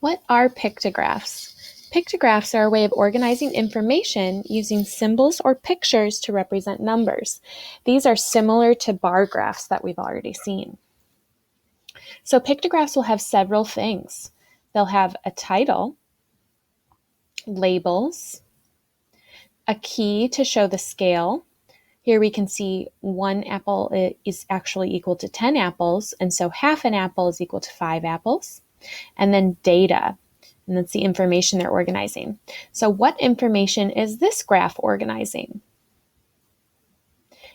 What are pictographs? Pictographs are a way of organizing information using symbols or pictures to represent numbers. These are similar to bar graphs that we've already seen. So pictographs will have several things. They'll have a title, labels, a key to show the scale. Here we can see 1 apple is actually equal to 10 apples, and so half an apple is equal to 5 apples. And then data, and that's the information they're organizing. So what information is this graph organizing?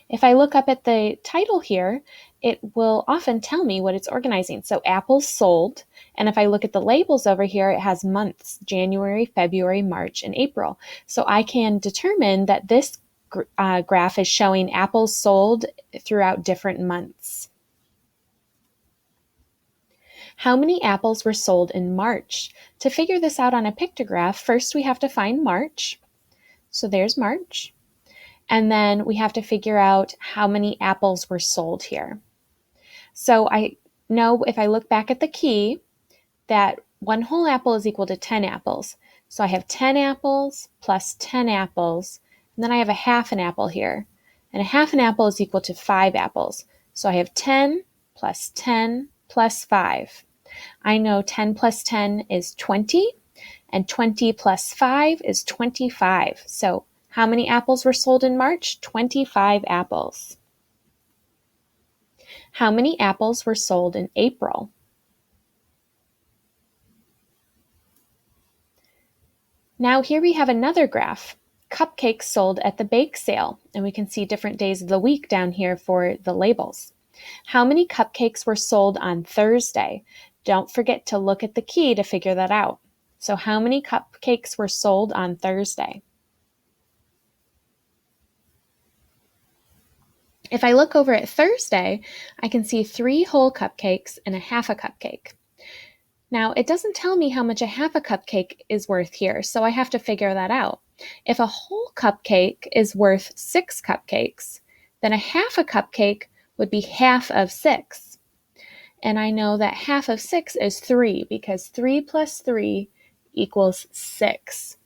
If I look up at the title here, it will often tell me what it's organizing. So apples sold, and if I look at the labels over here, it has months, January, February, March, and April. So I can determine that this graph is showing apples sold throughout different months. How many apples were sold in March? To figure this out on a pictograph, first we have to find March. So there's March. And then we have to figure out how many apples were sold here. So I know if I look back at the key that 1 whole apple is equal to 10 apples. So I have 10 apples plus 10 apples, and then I have a half an apple here. And a half an apple is equal to 5 apples. So I have 10 plus 10 plus 5. I know 10 plus 10 is 20, and 20 plus 5 is 25. So how many apples were sold in March? 25 apples. How many apples were sold in April? Now here we have another graph, cupcakes sold at the bake sale, and we can see different days of the week down here for the labels. How many cupcakes were sold on Thursday? Don't forget to look at the key to figure that out. So how many cupcakes were sold on Thursday? If I look over at Thursday, I can see 3 whole cupcakes and a half a cupcake. Now, it doesn't tell me how much a half a cupcake is worth here, so I have to figure that out. If a whole cupcake is worth 6 cupcakes, then a half a cupcake would be half of 6. And I know that half of 6 is 3 because 3 plus 3 equals 6.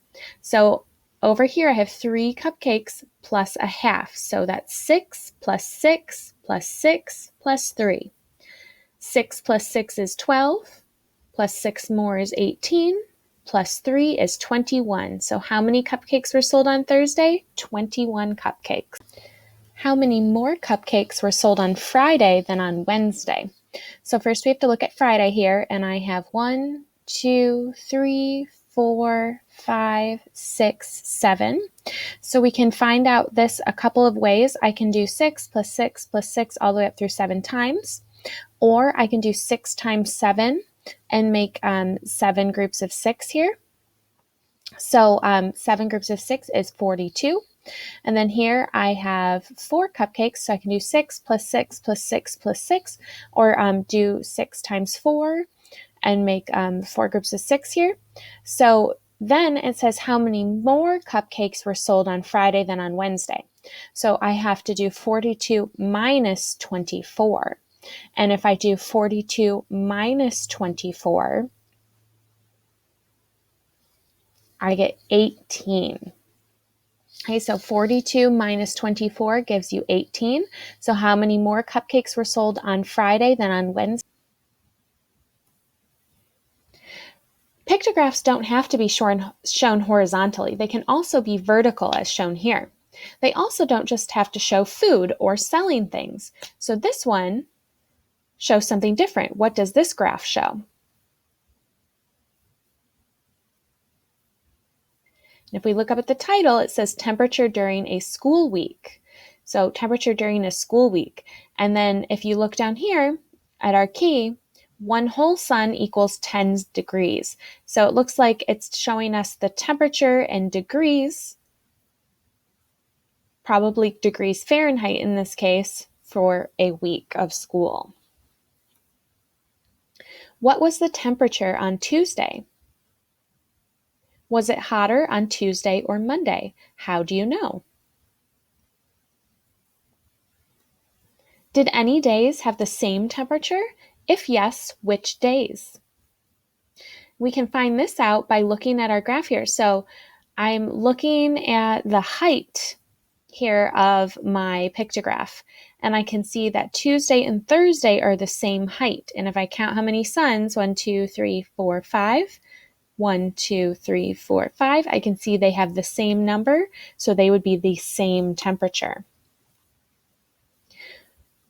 So over here I have 3 cupcakes plus a half. So that's 6 plus 6 plus 6 plus 3. 6 plus 6 is 12, plus 6 more is 18, plus 3 is 21. So how many cupcakes were sold on Thursday? 21 cupcakes. How many more cupcakes were sold on Friday than on Wednesday? So first we have to look at Friday here, and I have 1, 2, 3, 4, 5, 6, 7. So we can find out this a couple of ways. I can do 6 plus 6 plus 6 all the way up through 7 times, or I can do 6 times 7 and make 7 groups of 6 here. So 7 groups of 6 is 42. And then here I have 4 cupcakes, so I can do 6 plus 6 plus 6 plus 6, or do 6 times 4 and make 4 groups of 6 here. So then it says how many more cupcakes were sold on Friday than on Wednesday. So I have to do 42 minus 24. And if I do 42 minus 24, I get 18. Okay, so 42 minus 24 gives you 18. So how many more cupcakes were sold on Friday than on Wednesday? Pictographs don't have to be shown horizontally. They can also be vertical as shown here. They also don't just have to show food or selling things. So this one shows something different. What does this graph show? If we look up at the title, it says temperature during a school week. So temperature during a school week. And then if you look down here at our key, 1 whole sun equals 10 degrees. So it looks like it's showing us the temperature in degrees, probably degrees Fahrenheit in this case, for a week of school. What was the temperature on Tuesday? Was it hotter on Tuesday or Monday? How do you know? Did any days have the same temperature? If yes, which days? we can find this out by looking at our graph here. So I'm looking at the height here of my pictograph, and I can see that Tuesday and Thursday are the same height. And if I count how many suns, 1, 2, 3, 4, 5, 1, 2, 3, 4, 5, I can see they have the same number, so they would be the same temperature.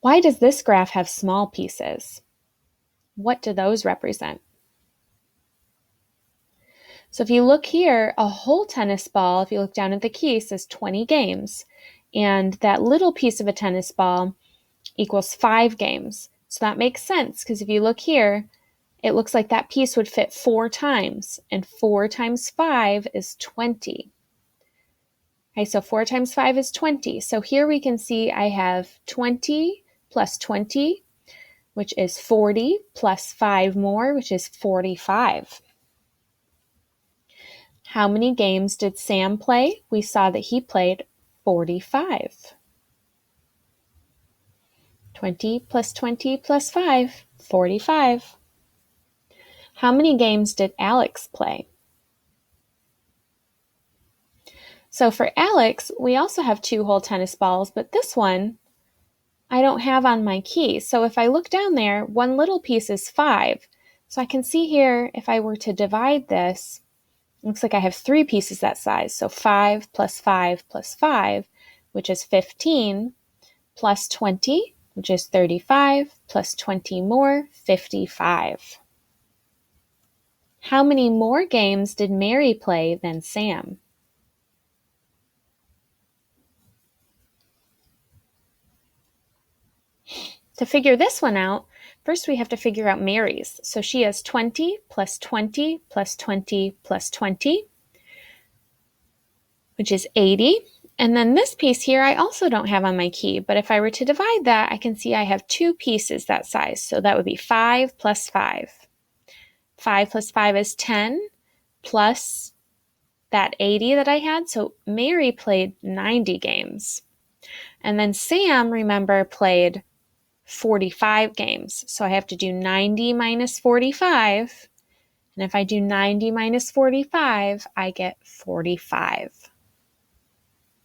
Why does this graph have small pieces? What do those represent? So if you look here, a whole tennis ball, if you look down at the key, says 20 games. And that little piece of a tennis ball equals 5 games. So that makes sense, because if you look here, it looks like that piece would fit 4 times, and 4 times 5 is 20. Okay, so 4 times 5 is 20. So here we can see I have 20 plus 20, which is 40, plus 5 more, which is 45. How many games did Sam play? We saw that he played 45. 20 plus 20 plus 5, 45. How many games did Alex play? So for Alex, we also have 2 whole tennis balls, but this one I don't have on my key. So if I look down there, one little piece is 5. So I can see here, if I were to divide this, it looks like I have 3 pieces that size. So 5 plus 5 plus 5, which is 15, plus 20, which is 35, plus 20 more, 55. How many more games did Mary play than Sam? To figure this one out, first we have to figure out Mary's. So she has 20 plus 20 plus 20 plus 20, which is 80. And then this piece here I also don't have on my key, but if I were to divide that, I can see I have 2 pieces that size. So that would be 5 plus 5. 5 plus 5 is 10, plus that 80 that I had. So Mary played 90 games. And then Sam, remember, played 45 games. So I have to do 90 minus 45. And if I do 90 minus 45, I get 45.